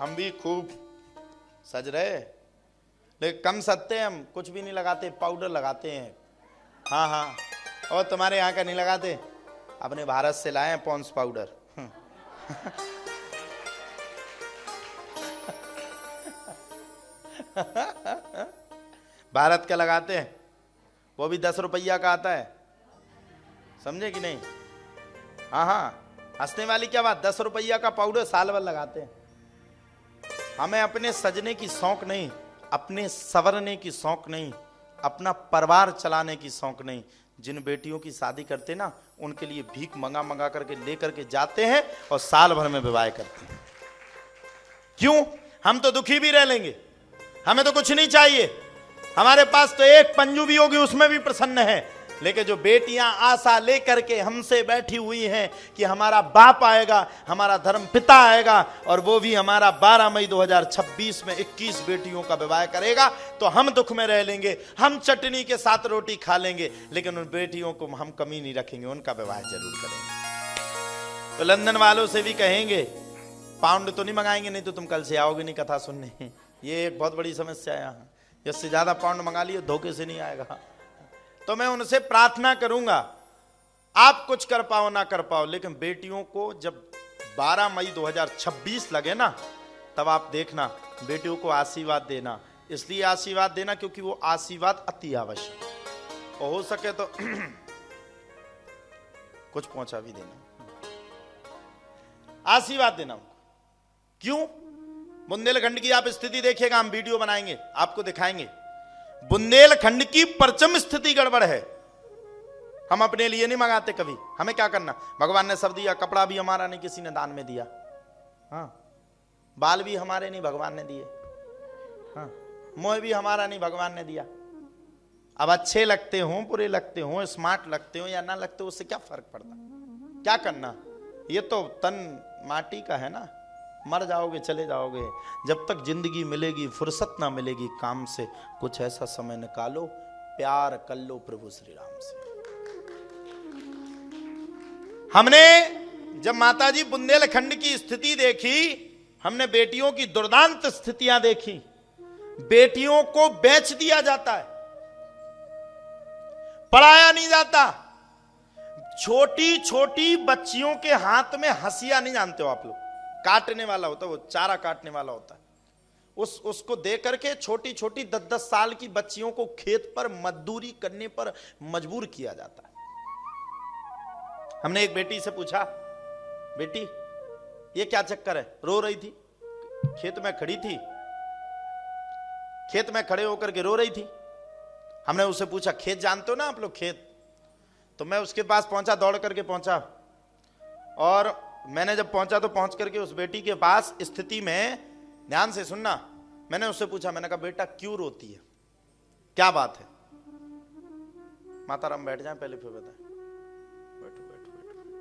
हम भी खूब सज रहे, लेकिन कम सजते हम, कुछ भी नहीं लगाते, पाउडर लगाते हैं। हाँ हाँ, और तुम्हारे यहाँ का नहीं लगाते? अपने भारत से लाए हैं पॉन्स पाउडर। भारत का लगाते हैं, वो भी 10 रुपया का आता है, समझे कि नहीं? हाँ हाँ, हंसने वाली क्या बात, 10 रुपया का पाउडर साल भर लगाते हैं। हमें अपने सजने की शौक नहीं, अपने संवरने की शौक नहीं, अपना परिवार चलाने की शौक नहीं। जिन बेटियों की शादी करते ना, उनके लिए भीख मंगा मंगा करके लेकर के जाते हैं और साल भर में विवाह करते हैं। क्यों? हम तो दुखी भी रह लेंगे, हमें तो कुछ नहीं चाहिए, हमारे पास तो एक पंजू भी होगी उसमें भी प्रसन्न है। लेकिन जो बेटियां आशा लेकर के हमसे बैठी हुई हैं कि हमारा बाप आएगा, हमारा धर्म पिता आएगा और वो भी हमारा 12 मई 2026 में 21 बेटियों का विवाह करेगा, तो हम दुख में रह लेंगे, हम चटनी के साथ रोटी खा लेंगे, लेकिन उन बेटियों को हम कमी नहीं रखेंगे, उनका विवाह जरूर करेंगे। तो लंदन वालों से भी कहेंगे, पाउंड तो नहीं मंगाएंगे, नहीं तो तुम कल से आओगे नहीं कथा सुनने। ये एक बहुत बड़ी समस्या है यहाँ, इससे ज्यादा पाउंड मंगा लिए धोखे से नहीं आएगा। तो मैं उनसे प्रार्थना करूंगा, आप कुछ कर पाओ ना कर पाओ, लेकिन बेटियों को जब 12 मई 2026 लगे ना, तब आप देखना, बेटियों को आशीर्वाद देना। इसलिए आशीर्वाद देना क्योंकि वो आशीर्वाद अति आवश्यक, और हो सके तो कुछ पहुंचा भी देना, आशीर्वाद देना। क्यों? बुंदेलखंड की आप स्थिति देखिएगा, हम वीडियो बनाएंगे, आपको दिखाएंगे। बुंदेलखंड की परचम स्थिति गड़बड़ है। हम अपने लिए नहीं मंगाते कभी, हमें क्या करना, भगवान ने सब दिया, कपड़ा भी हमारा नहीं, किसी ने दान में दिया। हाँ, बाल भी हमारे नहीं, भगवान ने दिए। हाँ, मोह भी हमारा नहीं, भगवान ने दिया। अब अच्छे लगते हो, बुरे लगते हो, स्मार्ट लगते हो या ना लगते हो, उससे क्या फर्क पड़ता? क्या करना, ये तो तन माटी का है ना, मर जाओगे चले जाओगे। जब तक जिंदगी मिलेगी, फुर्सत ना मिलेगी काम से, कुछ ऐसा समय निकालो, प्यार कर लो प्रभु श्री राम से। हमने जब माताजी बुंदेलखंड की स्थिति देखी, हमने बेटियों की दुर्दांत स्थितियां देखी। बेटियों को बेच दिया जाता है, पढ़ाया नहीं जाता। छोटी छोटी बच्चियों के हाथ में हंसिया नहीं जानते हो आप लोग, काटने वाला होता है, वो चारा काटने वाला होता है, उसको दे करके छोटी छोटी 10-10 साल की बच्चियों को खेत पर मजदूरी करने पर मजबूर किया जाता है। हमने एक बेटी से पूछा, बेटी ये क्या चक्कर है? रो रही थी, खेत में खड़ी थी, खेत में खड़े होकर के रो रही थी। हमने उससे पूछा, खेत जानते हो ना आप लोग, खेत? तो मैं उसके पास पहुंचा, दौड़ करके पहुंचा, और मैंने जब पहुंचा तो पहुंच करके उस बेटी के पास स्थिति में, ध्यान से सुनना, मैंने उससे पूछा, मैंने कहा बेटा क्यों रोती है, क्या बात है? माता राम बैठ जाए पहले, फिर बताए। बैठो बैठो बैठो बैठो।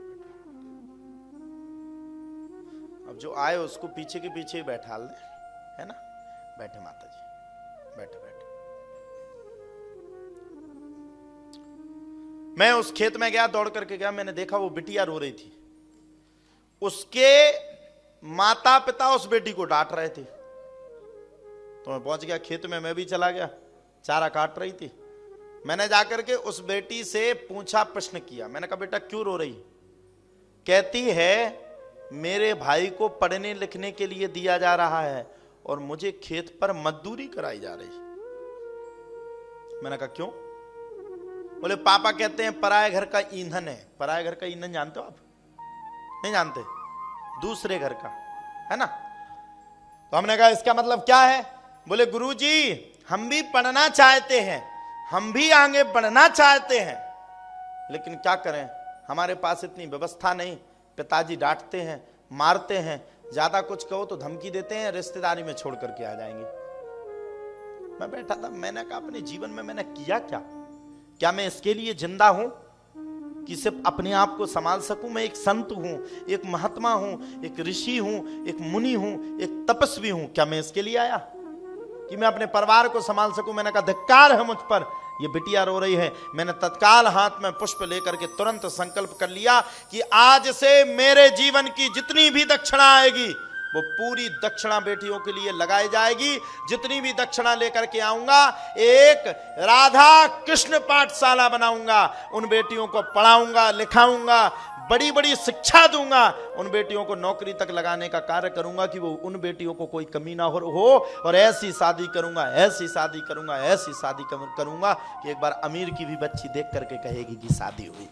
अब जो आए उसको पीछे के पीछे बैठा ले, है ना? बैठे माता जी, बैठे बैठे। मैं उस खेत में गया, दौड़ करके गया, मैंने देखा वो बिटिया रो रही थी। उसके माता पिता उस बेटी को डांट रहे थे, तो मैं पहुंच गया खेत में, मैं भी चला गया, चारा काट रही थी। मैंने जाकर के उस बेटी से पूछा, प्रश्न किया, मैंने कहा बेटा क्यों रो रही? कहती है मेरे भाई को पढ़ने लिखने के लिए दिया जा रहा है और मुझे खेत पर मजदूरी कराई जा रही। मैंने कहा क्यों? बोले पापा कहते हैं पराये घर का ईंधन है। पराये घर का ईंधन जानते हो आप? नहीं जानते? दूसरे घर का, है ना? तो हमने कहा इसका मतलब क्या है? बोले गुरुजी हम भी पढ़ना चाहते हैं, हम भी आगे बढ़ना चाहते हैं, लेकिन क्या करें, हमारे पास इतनी व्यवस्था नहीं। पिताजी डांटते हैं, मारते हैं, ज्यादा कुछ कहो तो धमकी देते हैं, रिश्तेदारी में छोड़ करके आ जाएंगे। मैं बैठा था, मैंने कहा अपने जीवन में मैंने किया क्या? क्या मैं इसके लिए जिंदा हूं कि सिर्फ अपने आप को संभाल सकूं? मैं एक संत हूं, एक महात्मा हूं, एक ऋषि हूं, एक मुनि हूं, एक तपस्वी हूं। क्या मैं इसके लिए आया कि मैं अपने परिवार को संभाल सकूं? मैंने कहा धिक्कार है मुझ पर, ये बिटिया रो रही है। मैंने तत्काल हाथ में पुष्प लेकर के तुरंत संकल्प कर लिया कि आज से मेरे जीवन की जितनी भी दक्षिणा आएगी वो पूरी दक्षिणा बेटियों के लिए लगाई जाएगी। जितनी भी दक्षिणा लेकर के आऊंगा, एक राधा कृष्ण पाठशाला बनाऊंगा, उन बेटियों को पढ़ाऊंगा, लिखाऊंगा, बड़ी बड़ी शिक्षा दूंगा, उन बेटियों को नौकरी तक लगाने का कार्य करूंगा कि वो उन बेटियों को कोई कमी ना हो। और ऐसी शादी करूंगा, ऐसी शादी करूंगा, ऐसी शादी करूंगा कि एक बार अमीर की भी बच्ची देख करके कहेगी कि शादी हुई।